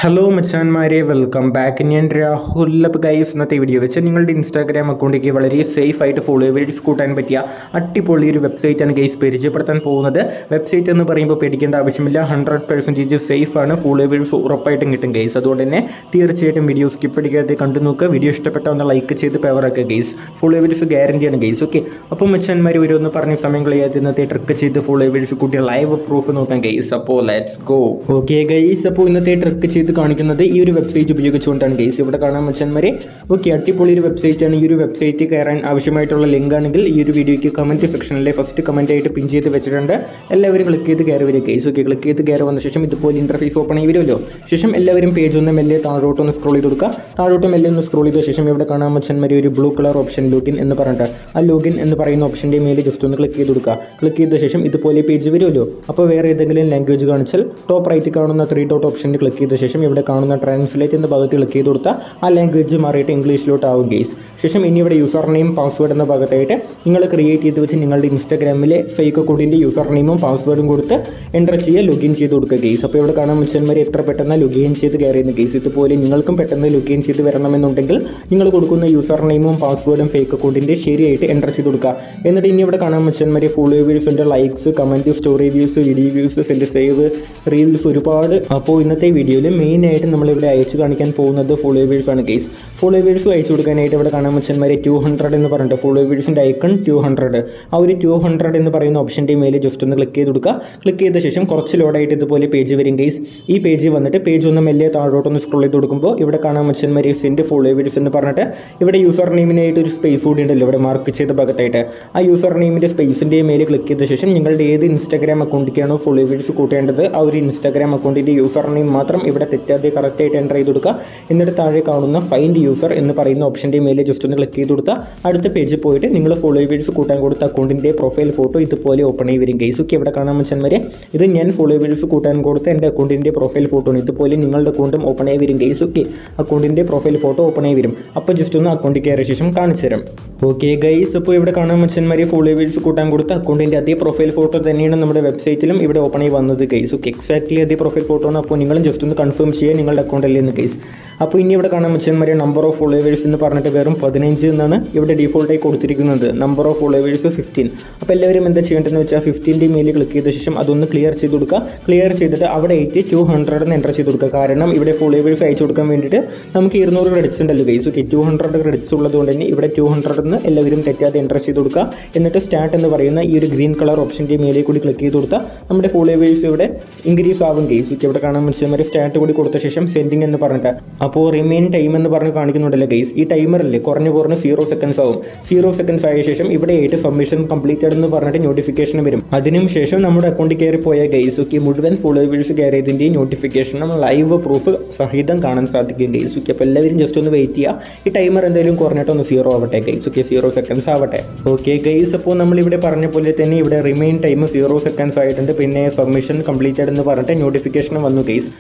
Hello മച്ചാന്മാരെ, welcome back. ഞാൻ Rahul. Guys, ഇന്നത്തെ video വെച്ച് നിങ്ങളുടെ ഇൻസ്റ്റാഗ്രാം അക്കൗണ്ടിലേക്ക് വളരെ സേഫ് ആയിട്ട് ഫോളോവേഴ്സ് കൂട്ടാൻ പറ്റിയ അടിപൊളി ഒരു വെബ്സൈറ്റാണ് ഗൈസ് പരിചയപ്പെടുത്താൻ പോകുന്നത്. വെബ്സൈറ്റ് എന്ന് പറയുമ്പോൾ പേടിക്കേണ്ട ആവശ്യമില്ല, 100% സേഫ് ആണ്. ഫോളോവേഴ്സ് ഉറപ്പായിട്ടും കിട്ടും ഗൈസ്. അതുകൊണ്ട് തന്നെ തീർച്ചയായിട്ടും വീഡിയോ സ്കിപ്പ് അടിക്കാതെ കണ്ടു നോക്കുക. വീഡിയോ ഇഷ്ടപ്പെട്ട ഒന്ന് ലൈക്ക് ചെയ്ത് പവറാക്കുക ഗൈസ്. ഫോളോവേഴ്സ് ഗ്യാരണ്ടിയാണ് ഗൈസ്. ഓക്കെ, അപ്പോൾ മച്ചാന്മാർ ഓരോന്ന് പറഞ്ഞ സമയം കളയാതെ ഇന്നത്തെ ട്രിക്ക് ചെയ്ത് ഫോളോവേഴ്സ് കൂട്ടിയ ലൈവ് പ്രൂഫ് നോക്കാം ഗൈസ്. അപ്പോൾ ലെറ്റ്സ് ഗോ. ഓക്കെ ഗൈസ്, അപ്പോൾ ഇന്നത്തെ ട്രിക്ക് ചെയ്ത് കാണിക്കുന്നത് ഈ ഒരു വെബ്സൈറ്റ് ഉപയോഗിച്ചുകൊണ്ടാണ് ഗൈസ്. ഇവിടെ കാണാൻ മച്ചന്മാരെ. ഓക്കെ, അടിപൊളി ഒരു വെബ്സൈറ്റ് ആണ്. ഈ ഒരു വെബ്സൈറ്റ് കയറാൻ ആവശ്യമായിട്ടുള്ള ലിങ്ക് ആണെങ്കിൽ ഈ ഒരു വീഡിയോയ്ക്ക് കമന്റ് സെക്ഷനിലെ ഫസ്റ്റ് കമന്റ് ആയിട്ട് പിൻ ചെയ്ത് വെച്ചിട്ടുണ്ട്. എല്ലാവരും ക്ലിക്ക് ചെയ്ത് കയറി വരിക ഗൈസ്. ഓക്കെ, ക്ലിക്ക് ചെയ്ത് കയറി വന്ന ശേഷം ഇതുപോലെ ഇന്റർഫേസ് ഓപ്പൺ ആയി വരുമല്ലോ. ശേഷം എല്ലാവരും പേജ് ഒന്ന് മെല്ലെ താഴോട്ടൊന്ന് സ്ക്രോൾ ചെയ്ത് കൊടുക്കുക. താഴോട്ട് മെല്ലെ ഒന്ന് സ്ക്രോൾ ചെയ്ത ശേഷം ഇവിടെ കാണാൻ മച്ചന്മാരെ ഒരു ബ്ലൂ കളർ ഓപ്ഷൻ ലോഗിൻ എന്ന് പറഞ്ഞിട്ട് ആ ലോഗിൻ എന്ന് പറയുന്ന ഓപ്ഷൻ്റെ മേലെ ജസ്റ്റ് ഒന്ന് ക്ലിക്ക് ചെയ്ത് കൊടുക്കുക. ക്ലിക്ക് ചെയ്ത ശേഷം ഇതുപോലെ പേജ് വരുമല്ലോ. അപ്പോൾ വേറെ ഏതെങ്കിലും ലാംഗ്വേജ് കാണിച്ചാൽ ടോപ്പ് റൈറ്റ് കാണുന്ന 3 ഡോട്ട് ഓപ്ഷനിൽ ക്ലിക്ക് ചെയ്ത ശേഷം ഇവിടെ കാണുന്ന ട്രാൻസ്ലേറ്റ് എന്ന ഭാഗത്ത് ക്ലിക്ക് ചെയ്ത് കൊടുത്താൽ ആ ലാംഗ്വേജ് മാറിയിട്ട് ഇംഗ്ലീഷിലോട്ട് ആവും ഗെയ്സ്. ശേഷം ഇനി ഇവിടെ യൂസർ നെയിം പാസ്വേഡ് എന്ന ഭാഗത്തായിട്ട് നിങ്ങൾ ക്രിയേറ്റ് ചെയ്ത് വെച്ച് നിങ്ങളുടെ ഇൻസ്റ്റാഗ്രാമിലെ ഫേക്ക് അക്കൗണ്ടിൻ്റെ യൂസർ നെയിമും പാസ്വേഡും കൊടുത്ത് എൻ്റർ ചെയ്യുക, ലോഗിൻ ചെയ്ത് കൊടുക്കുക ഗെയ്സ്. അപ്പോൾ ഇവിടെ കാണാൻ മനുഷ്യന്മാരെ എത്ര പെട്ടെന്ന് ലോഗിൻ ചെയ്ത് കയറിയുന്ന ഗെയ്സ്. ഇതുപോലെ നിങ്ങൾക്കും പെട്ടെന്ന് ലോഗിൻ ചെയ്ത് വരണമെന്നുണ്ടെങ്കിൽ നിങ്ങൾ കൊടുക്കുന്ന യൂസർ നെയിമും പാസ്വേഡും ഫേക്ക് അക്കൗണ്ടിൻ്റെ ശരിയായിട്ട് എൻ്റർ ചെയ്ത് കൊടുക്കുക. എന്നിട്ട് ഇനി ഇവിടെ കാണാൻ മനുഷ്യന്മാരെ ഫോളോവേഴ്സിൻ്റെ likes, comment, story views, video views, send save, reels ഒരുപാട്. അപ്പോൾ ഇന്നത്തെ വീഡിയോയിൽ മെയിനായിട്ട് നമ്മളിവിടെ അയച്ചു കാണിക്കാൻ പോകുന്നത് ഫോളോവേഴ്സ് ആണ് ഗെയ്സ്. ഫോളോവേഴ്സ് അയച്ചു കൊടുക്കാനായിട്ട് ഇവിടെ കാണാൻ മച്ചന്മാരെ 200 എന്ന് പറഞ്ഞിട്ട് ഫോളോവേഴ്സിൻ്റെ ഐക്കൺ 200. ആ ഒരു 200 എന്ന് പറയുന്ന ഓപ്ഷൻ്റെ മേലെ ജസ്റ്റ് ഒന്ന് ക്ലിക്ക് ചെയ്ത് കൊടുക്കുക. ക്ലിക്ക് ചെയ്ത ശേഷം കുറച്ച് ലോഡായിട്ട് ഇതുപോലെ പേജ് വരും ഗെയ്സ്. ഈ പേജ് വന്നിട്ട് പേജ് ഒന്ന് മെല്ലെ താഴോട്ടൊന്ന് സ്ക്രോൾ ചെയ്ത് കൊടുക്കുമ്പോൾ ഇവിടെ കാണാൻ മച്ചന്മാരെ സെൻഡ് ഫോളോവേഴ്സ് എന്ന് പറഞ്ഞിട്ട് ഇവിടെ യൂസർ നെയിമിനായിട്ട് ഒരു സ്പേസ് കൂടി ഉണ്ടല്ലോ ഇവിടെ മാർക്ക് ചെയ്ത ഭാഗത്തായിട്ട്. ആ യൂസർ നെയിമിൻ്റെ സ്പേസിൻ്റെ മേലെ ക്ലിക്ക് ചെയ്ത ശേഷം നിങ്ങളുടെ ഏത് ഇൻസ്റ്റാഗ്രാം അക്കൗണ്ടിലേക്കാണോ ഫോളോവേഴ്സ് കൂട്ടേണ്ടത് ആ ഒരു ഇൻസ്റ്റാഗ്രാം അക്കൗണ്ടിൻ്റെ യൂസർ നെയിം മാത്രം ഇവിടെ തെറ്റാതെ കറക്റ്റായിട്ട് എൻ്റർ ചെയ്ത് കൊടുക്കുക. എന്നിട്ട് താഴെ കാണുന്ന ഫൈൻഡ് യൂസർ എന്ന് പറയുന്ന ഓപ്ഷൻ്റെ മേലെ ജസ്റ്റ് ഒന്ന് ക്ലിക്ക് ചെയ്ത് കൊടുത്താൽ അടുത്ത പേജിൽ പോയിട്ട് നിങ്ങൾ ഫോളോവേഴ്സ് കൂട്ടാൻ കൊടുത്ത അക്കൗണ്ടിൻ്റെ പ്രൊഫൈൽ ഫോട്ടോ ഇതുപോലെ ഓപ്പൺ ആയി വരും ഗൈസ്. ഓക്കെ, ഇവിടെ കാണാൻ മച്ചന്മാരെ ഇത് ഞാൻ ഫോളോവേഴ്സ് കൂട്ടാൻ കൊടുത്ത എൻ്റെ അക്കൗണ്ടിൻ്റെ പ്രൊഫൈൽ ഫോട്ടോ ആണ്. ഇതുപോലെ നിങ്ങളുടെ അക്കൗണ്ടും ഓപ്പൺ ആയി വരും ഗൈസ്. ഓക്കെ, അക്കൗണ്ടിൻ്റെ പ്രൊഫൈൽ ഫോട്ടോ ഓപ്പൺ ആയി വരും. അപ്പോൾ ജസ്റ്റ് ഒന്ന് അക്കൗണ്ടിൽ കയറിയ ശേഷം കാണിച്ചു തരാം. ഓക്കെ ഗൈസ്, അപ്പോൾ ഇവിടെ കാണാൻ മച്ചന്മാരെ ഫോളോവേഴ്സ് കൂട്ടാൻ കൊടുത്ത അക്കൗണ്ടിൻ്റെ അതേ പ്രൊഫൈൽ ഫോട്ടോ തന്നെയാണ് നമ്മുടെ വെബ്സൈറ്റിലും ഇവിടെ ഓപ്പൺ ആയി വന്നത് ഗൈസ്. ഓക്കെ, എക്സാക്ട്ലി അതേ പ്രൊഫൈൽ ഫോട്ടോ ആണ്. അപ്പോൾ നിങ്ങളും ജസ്റ്റ് ഒന്ന് കൺഫേം ചെയ്യുക നിങ്ങളുടെ അക്കൗണ്ടല്ലേ എന്ന് ഗൈസ്. അപ്പോൾ ഇനി ഇവിടെ കാണാൻ മച്ചന്മാരെ നമ്പർ ഓഫ് ഫോളോവേഴ്സ് എന്ന് പറഞ്ഞിട്ട് വെറും 15 എന്നാണ് ഇവിടെ ഡീഫോൾട്ടായി കൊടുത്തിരിക്കുന്നത്. Number of followers 15. അപ്പോൾ എല്ലാവരും എന്താ ചെയ്യേണ്ടതെന്ന് വെച്ചാൽ 15ൻ്റെ മേലിൽ ക്ലിക്ക് ചെയ്ത ശേഷം അതൊന്ന് ക്ലിയർ ചെയ്ത് കൊടുക്കുക. ക്ലിയർ ചെയ്തിട്ട് അവിടെ 200 എന്ന് എൻ്റർ ചെയ്ത് കൊടുക്കുക. കാരണം ഇവിടെ ഫോളോവേഴ്സ് അയച്ചു കൊടുക്കാൻ വേണ്ടിയിട്ട് നമുക്ക് 200 ക്രെഡിറ്റ്സ് ഉണ്ടല്ലോ ഗൈസ്. ഓക്കെ, 200 ക്രെഡിറ്റ്സ് ഉള്ളതുകൊണ്ട് തന്നെ ഇവിടെ 200 എന്ന് എല്ലാവരും തെറ്റാതെ എൻ്റർ ചെയ്ത് കൊടുക്കുക. എന്നിട്ട് സ്റ്റാർട്ട് എന്ന് പറയുന്ന ഈ ഒരു ഗ്രീൻ കളർ ഓപ്ഷൻ്റെ മേലെ കൂടി ക്ലിക്ക് ചെയ്ത് കൊടുത്താൽ നമ്മുടെ ഫോളോവേഴ്സ് ഇവിടെ ഇൻക്രീസ് ആവും ഗൈസ്. ഓക്കെ, ഇവിടെ കാണാൻ മനുഷ്യന്മാരെ സ്റ്റാർട്ട് കൂടി കൊടുത്ത ശേഷം സെൻഡിങ് എന്ന് പറഞ്ഞിട്ട് അപ്പോൾ റിമെയിൻ ടൈം എന്ന് പറഞ്ഞ് കാണിക്കുന്നുണ്ടല്ലോ ഗൈസ്. ഈ ടൈമറല്ലേ കുറഞ്ഞ് 0 സെക്കൻഡ്സ് ആവും. 0 സെക്കൻഡ്സ് ആയ ശേഷം ഇവിടെ ആയിട്ട് സബ്മിഷൻ കംപ്ലീറ്റഡ് എന്ന് പറഞ്ഞിട്ട് നോട്ടിഫിക്കേഷൻ വരും. അതിനും ശേഷം നമ്മുടെ അക്കൗണ്ടിൽ കയറി പോയ ഗൈസ്. ഓക്കെ, മുഴുവൻ ഫോളോവേഴ്സ് കയറിയതിൻ്റെ നോട്ടിഫിക്കേഷനും ലൈവ് പ്രൂഫ് സഹിതം കാണാൻ സാധിക്കും ഗൈസ്. ഓക്കെ, അപ്പോൾ എല്ലാവരും ജസ്റ്റ് ഒന്ന് വെയിറ്റ് ചെയ്യുക. ഈ ടൈമർ എന്തെങ്കിലും കുറഞ്ഞിട്ടൊന്ന് 0 ആവട്ടെ ഗൈസ്. ഓക്കെ, 0 സെക്കൻഡ്സ് ആവട്ടെ. ഓക്കെ ഗൈസ്, അപ്പോൾ നമ്മളിവിടെ പറഞ്ഞ പോലെ തന്നെ ഇവിടെ റിമെയിൻ ടൈം 0 സെക്കൻഡ്സ് ആയിട്ടുണ്ട്. പിന്നെ സബ്മിഷൻ കംപ്ലീറ്റഡ് എന്ന് പറഞ്ഞിട്ട് നോട്ടിഫിക്കേഷൻ വന്നു ഗൈസ്.